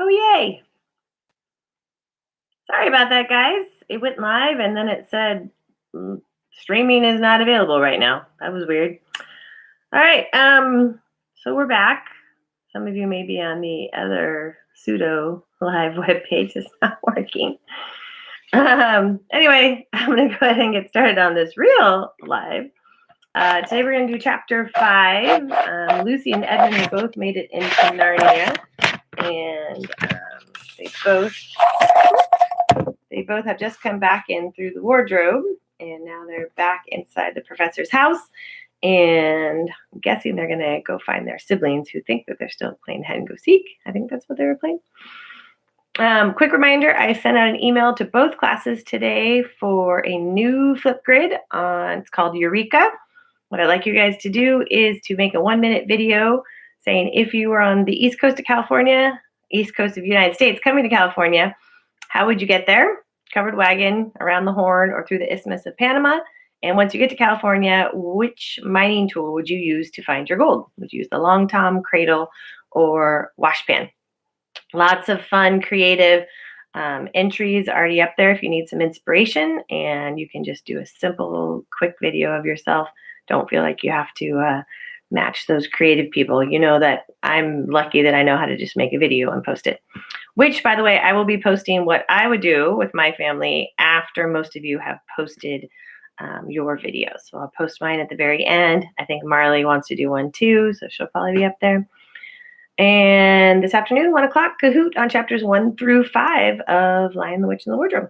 Oh, yay. Sorry about that, guys. It went live and then it said streaming is not available right now. That was weird. All right. So we're back. Some of you may be on the other pseudo live web page. It's not working. Anyway, I'm going to go ahead and get started on this real live. Today we're going to do chapter 5. Lucy and Edmund have both made it into Narnia, and they both have just come back in through the wardrobe, and now they're back inside the professor's house. And I'm guessing they're going to go find their siblings who think that they're still playing hide and go seek. I think that's what they were playing. Quick reminder, I sent out an email to both classes today for a new flip grid it's called Eureka. What I'd like you guys to do is to make a 1-minute video saying if you were on the East Coast of California, East Coast of the United States, coming to California, how would you get there? Covered wagon, around the Horn, or through the Isthmus of Panama. And once you get to California, which mining tool would you use to find your gold? Would you use the long tom, cradle, or wash pan? Lots of fun, creative entries already up there if you need some inspiration, and you can just do a simple, quick video of yourself. Don't feel like you have to match those creative people. You know that I'm lucky that I know how to just make a video and post it. Which, by the way, I will be posting what I would do with my family after most of you have posted your videos. So I'll post mine at the very end. I think Marley wants to do one too, so she'll probably be up there. And this afternoon, 1 o'clock, Kahoot on chapters 1 through 5 of Lion, the Witch, and the Wardrobe.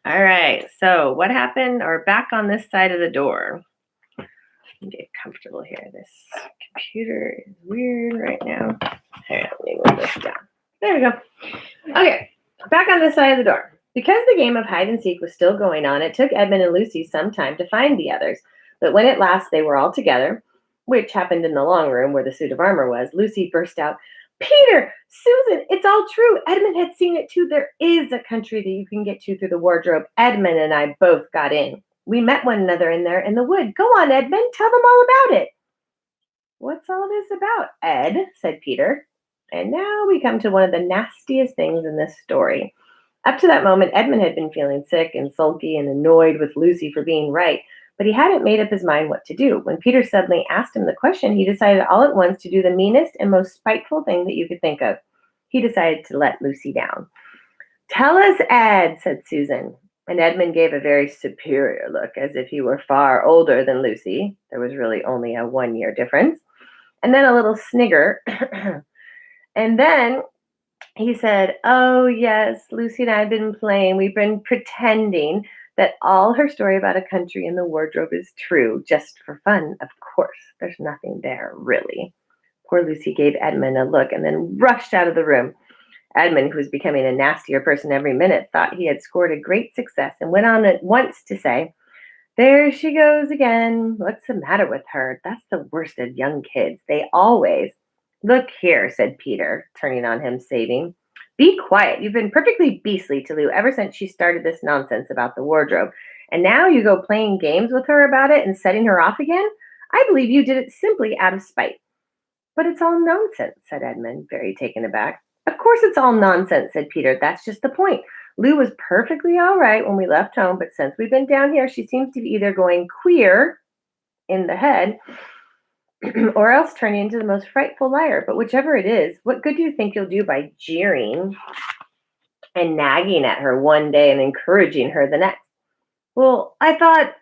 All right, so what happened? Or back on this side of the door. Get comfortable here. This computer is weird right now. Hang on, let me move this down. There we go. Okay, back on this side of the door. Because the game of hide and seek was still going on, it took Edmund and Lucy some time to find the others. But when at last they were all together, which happened in the long room where the suit of armor was, Lucy burst out, "Peter, Susan, it's all true. Edmund had seen it too. There is a country that you can get to through the wardrobe. Edmund and I both got in. We met one another in there in the wood. Go on, Edmund, tell them all about it." "What's all this about, Ed?" said Peter. And now we come to one of the nastiest things in this story. Up to that moment, Edmund had been feeling sick and sulky and annoyed with Lucy for being right, but he hadn't made up his mind what to do. When Peter suddenly asked him the question, he decided all at once to do the meanest and most spiteful thing that you could think of. He decided to let Lucy down. "Tell us, Ed," said Susan. And Edmund gave a very superior look, as if he were far older than Lucy. There was really only a 1-year difference. And then a little snigger. And then he said, "Oh, yes, Lucy and I have been playing. We've been pretending that all her story about a country in the wardrobe is true, just for fun, of course. There's nothing there, really." Poor Lucy gave Edmund a look and then rushed out of the room. Edmund, who was becoming a nastier person every minute, thought he had scored a great success and went on at once to say, "There she goes again. What's the matter with her? That's the worst of young kids. They always—" "Look here," said Peter, turning on him, saving. "Be quiet. You've been perfectly beastly to Lou ever since she started this nonsense about the wardrobe. And now you go playing games with her about it and setting her off again? I believe you did it simply out of spite." "But it's all nonsense," said Edmund, very taken aback. "Of course it's all nonsense," said Peter. "That's just the point. Lou was perfectly all right when we left home, but since we've been down here, she seems to be either going queer in the head or else turning into the most frightful liar. But whichever it is, what good do you think you'll do by jeering and nagging at her one day and encouraging her the next?" "Well, I thought,"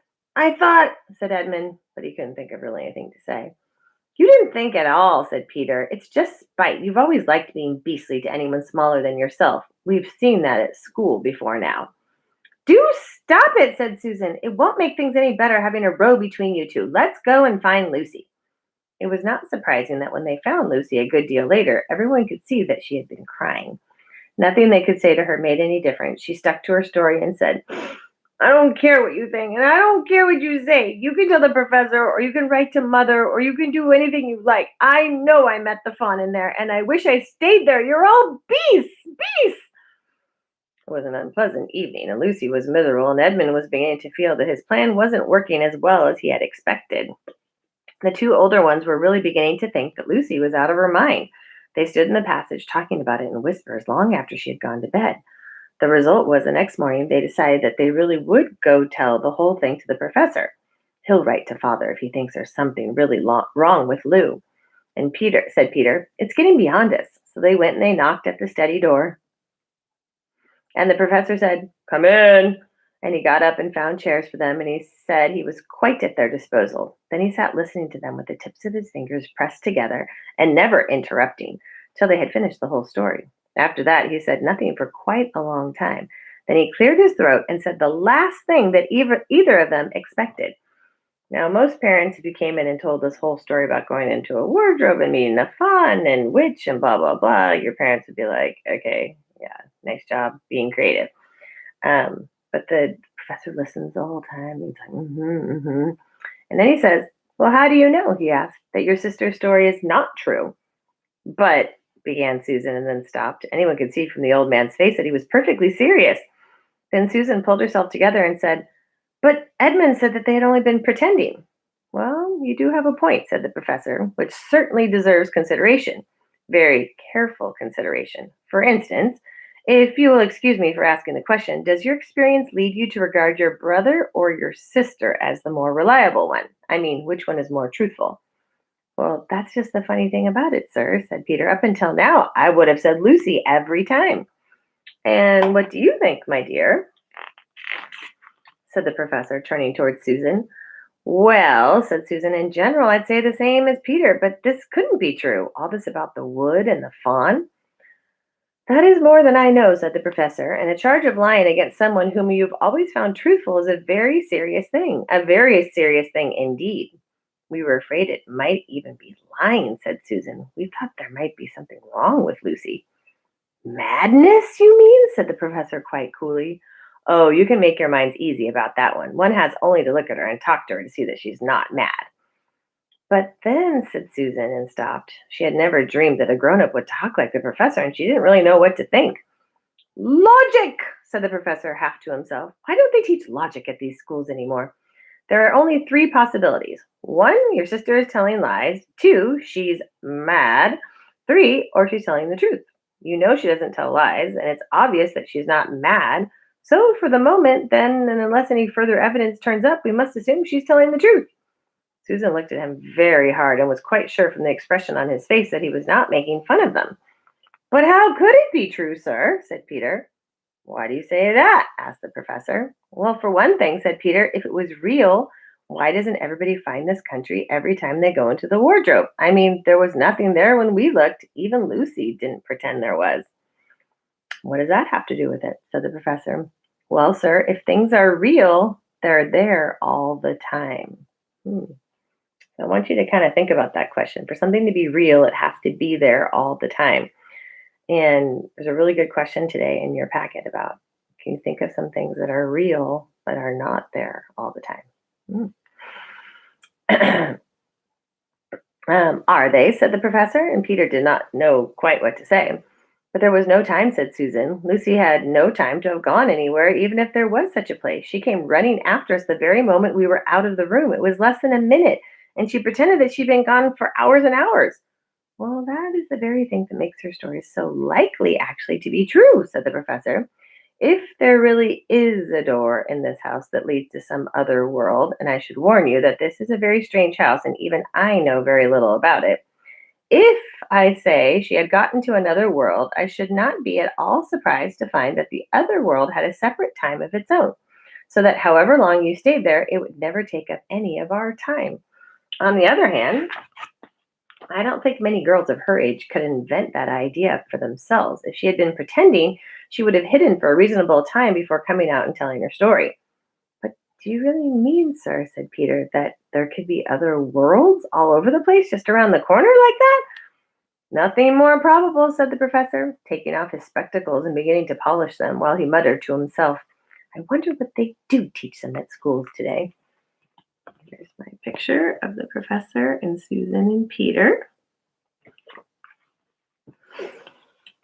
said Edmund, but he couldn't think of really anything to say. "You didn't think at all," said Peter. "It's just spite. You've always liked being beastly to anyone smaller than yourself. We've seen that at school before now." "Do stop it," said Susan. "It won't make things any better having a row between you two. Let's go and find Lucy." It was not surprising that when they found Lucy a good deal later, everyone could see that she had been crying. Nothing they could say to her made any difference. She stuck to her story and said, "I don't care what you think, and I don't care what you say. You can tell the professor, or you can write to Mother, or you can do anything you like. I know I met the fawn in there, and I wish I stayed there. You're all beasts, beasts." It was an unpleasant evening, and Lucy was miserable, and Edmund was beginning to feel that his plan wasn't working as well as he had expected. The two older ones were really beginning to think that Lucy was out of her mind. They stood in the passage talking about it in whispers long after she had gone to bed. The result was the next morning they decided that they really would go tell the whole thing to the professor. He'll write to father if he thinks there's something really wrong with Lou. And Peter, it's getting beyond us. So they went and they knocked at the study door. And the professor said, "Come in." And he got up and found chairs for them, and he said he was quite at their disposal. Then he sat listening to them with the tips of his fingers pressed together and never interrupting till they had finished the whole story. After that, he said nothing for quite a long time. Then he cleared his throat and said the last thing that either of them expected. Now, most parents, if you came in and told this whole story about going into a wardrobe and meeting the fawn and witch and blah, blah, blah, your parents would be like, okay, yeah, nice job being creative. But the professor listens the whole time. He's like, mm-hmm. And then he says, "Well, how do you know," he asked, "that your sister's story is not true?" "But," began Susan and then stopped. Anyone could see from the old man's face that he was perfectly serious. Then Susan pulled herself together and said, "But Edmund said that they had only been pretending." "Well, you do have a point," said the professor, "which certainly deserves consideration. Very careful consideration. For instance, if you will excuse me for asking the question, does your experience lead you to regard your brother or your sister as the more reliable one? I mean, which one is more truthful?" "Well, that's just the funny thing about it, sir," said Peter. "Up until now, I would have said Lucy every time." "And what do you think, my dear?" said the professor, turning towards Susan. "Well," said Susan, "in general, I'd say the same as Peter, but this couldn't be true. All this about the wood and the fawn." "That is more than I know," said the professor, "and a charge of lying against someone whom you've always found truthful is a very serious thing indeed." "We were afraid it might even be lying," said Susan. "We thought there might be something wrong with Lucy." "Madness, you mean?" said the professor quite coolly. "Oh, you can make your minds easy about that one. One has only to look at her and talk to her to see that she's not mad." "But then," said Susan and stopped. She had never dreamed that a grown-up would talk like the professor, and she didn't really know what to think. "Logic," said the professor half to himself. "Why don't they teach logic at these schools anymore? There are only three possibilities. One, your sister is telling lies. Two, she's mad. Three, or she's telling the truth. You know she doesn't tell lies, and it's obvious that she's not mad. So for the moment, then, and unless any further evidence turns up, we must assume she's telling the truth." Susan looked at him very hard and was quite sure from the expression on his face that he was not making fun of them. "But how could it be true, sir?" said Peter. "Why do you say that?" asked the professor. "Well, for one thing," said Peter, "if it was real, why doesn't everybody find this country every time they go into the wardrobe? I mean, there was nothing there when we looked. Even Lucy didn't pretend there was." "What does that have to do with it?" said the professor. "Well, sir, if things are real, they're there all the time." So I want you to kind of think about that question. For something to be real, it has to be there all the time. And there's a really good question today in your packet about, can you think of some things that are real but are not there all the time? "Are they?" said the professor, and Peter did not know quite what to say. "But there was no time," said Susan. "Lucy had no time to have gone anywhere, even if there was such a place. She came running after us the very moment we were out of the room. It was less than a minute, and she pretended that she'd been gone for hours and hours." "Well, that is the very thing that makes her story so likely actually to be true," said the professor. "If there really is a door in this house that leads to some other world, and I should warn you that this is a very strange house, and even I know very little about it. If, I say, she had gotten to another world, I should not be at all surprised to find that the other world had a separate time of its own, so that however long you stayed there, it would never take up any of our time. On the other hand, I don't think many girls of her age could invent that idea for themselves. If she had been pretending, she would have hidden for a reasonable time before coming out and telling her story." "But do you really mean, sir," said Peter, "that there could be other worlds all over the place, just around the corner like that?" "Nothing more probable," said the professor, taking off his spectacles and beginning to polish them while he muttered to himself, "I wonder what they do teach them at schools today." Here's my picture of the professor and Susan and Peter.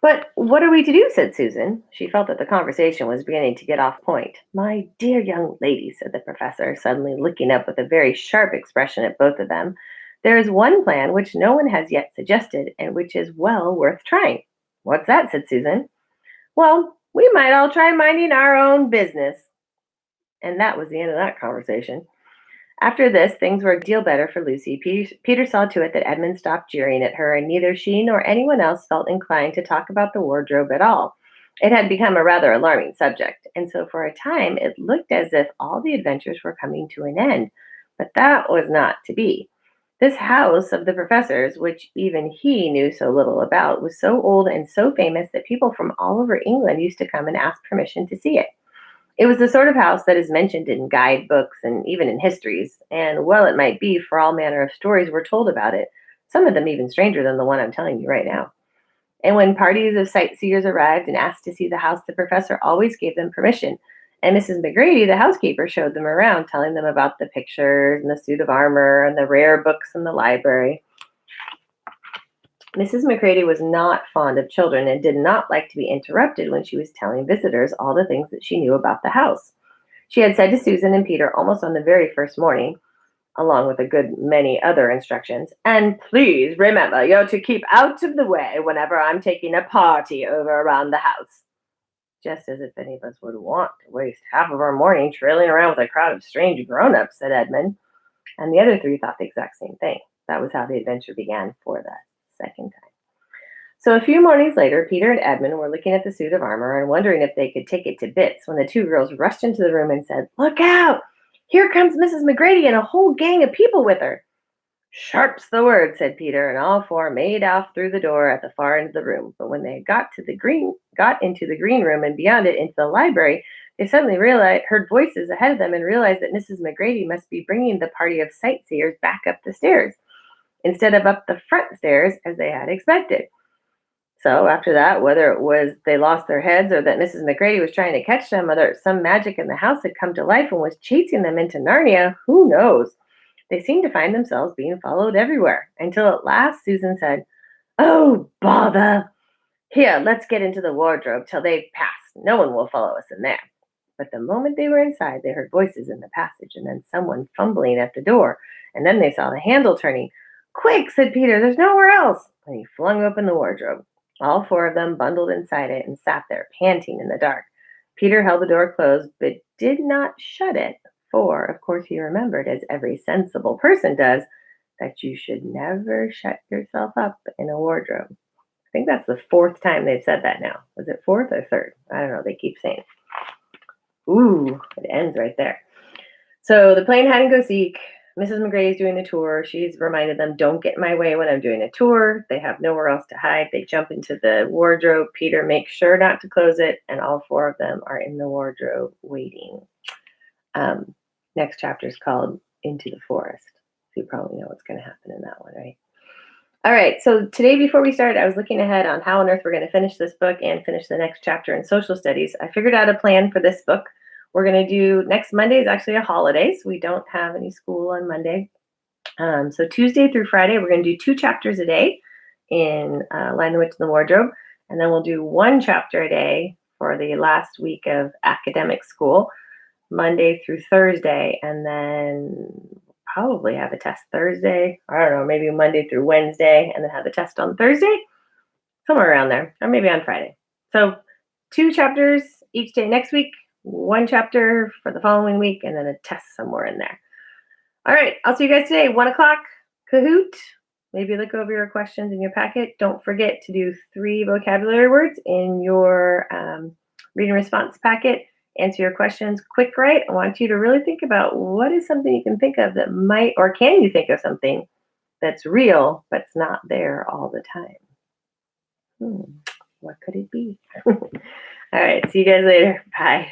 "But what are we to do?" said Susan. She felt that the conversation was beginning to get off point. "My dear young lady," said the professor, suddenly looking up with a very sharp expression at both of them, There is one plan which no one has yet suggested, and which is well worth trying. What's that? Said Susan. Well, we might all try minding our own business. And that was the end of that conversation. After this, things were a deal better for Lucy. Peter saw to it that Edmund stopped jeering at her, and neither she nor anyone else felt inclined to talk about the wardrobe at all. It had become a rather alarming subject, and so for a time it looked as if all the adventures were coming to an end. But that was not to be. This house of the professor's, which even he knew so little about, was so old and so famous that people from all over England used to come and ask permission to see it. It was the sort of house that is mentioned in guidebooks and even in histories, and well it might be, for all manner of stories were told about it, some of them even stranger than the one I'm telling you right now. And when parties of sightseers arrived and asked to see the house, the professor always gave them permission, and Mrs. McGrady, the housekeeper, showed them around, telling them about the pictures and the suit of armor and the rare books in the library. Mrs. McGrady was not fond of children and did not like to be interrupted when she was telling visitors all the things that she knew about the house. She had said to Susan and Peter almost on the very first morning, along with a good many other instructions, and please remember, you're to keep out of the way whenever I'm taking a party over around the house. Just as if any of us would want to waste half of our morning trailing around with a crowd of strange grown-ups, said Edmund. And the other three thought the exact same thing. That was how the adventure began for that second time. So a few mornings later, Peter and Edmund were looking at the suit of armor and wondering if they could take it to bits when the two girls rushed into the room and said, "Look out! Here comes Mrs. McGrady and a whole gang of people with her." "Sharp's the word," said Peter, and all four made off through the door at the far end of the room. But when they got into the green room and beyond it into the library, they suddenly heard voices ahead of them and realized that Mrs. McGrady must be bringing the party of sightseers back up the stairs, instead of up the front stairs as they had expected. So after that, whether it was they lost their heads or that Mrs. McGrady was trying to catch them, whether some magic in the house had come to life and was chasing them into Narnia, who knows? They seemed to find themselves being followed everywhere, until at last Susan said, "Oh, bother! Here, let's get into the wardrobe till they've passed. No one will follow us in there." But the moment they were inside, they heard voices in the passage and then someone fumbling at the door, and then they saw the handle turning. "Quick," said Peter, "there's nowhere else." And he flung open the wardrobe. All four of them bundled inside it and sat there, panting in the dark. Peter held the door closed, but did not shut it, for, of course, he remembered, as every sensible person does, that you should never shut yourself up in a wardrobe. I think that's the fourth time they've said that now. Was it fourth or third? I don't know. They keep saying it. Ooh, it ends right there. So the playing hide and go seek. Mrs. McGrady is doing the tour. She's reminded them, don't get in my way when I'm doing a tour. They have nowhere else to hide. They jump into the wardrobe. Peter makes sure not to close it, and all four of them are in the wardrobe waiting. Next chapter is called Into the Forest. So you probably know what's going to happen in that one, right? All right, so today before we started, I was looking ahead on how on earth we're going to finish this book and finish the next chapter in social studies. I figured out a plan for this book. We're going to do, next Monday is actually a holiday, so we don't have any school on Monday. So Tuesday through Friday, we're going to do 2 chapters a day in Lion, the Witch, and the Wardrobe. And then we'll do 1 chapter a day for the last week of academic school, Monday through Thursday. And then probably have a test Thursday. I don't know, maybe Monday through Wednesday, and then have a test on Thursday, somewhere around there, or maybe on Friday. So 2 chapters each day next week, 1 chapter for the following week, and then a test somewhere in there. All right, I'll see you guys today, 1 o'clock, Kahoot. Maybe look over your questions in your packet. Don't forget to do 3 vocabulary words in your reading response packet. Answer your questions quick, right? I want you to really think about what is something you can think of that might, or can you think of something that's real, but's not there all the time? What could it be? All right, see you guys later. Bye.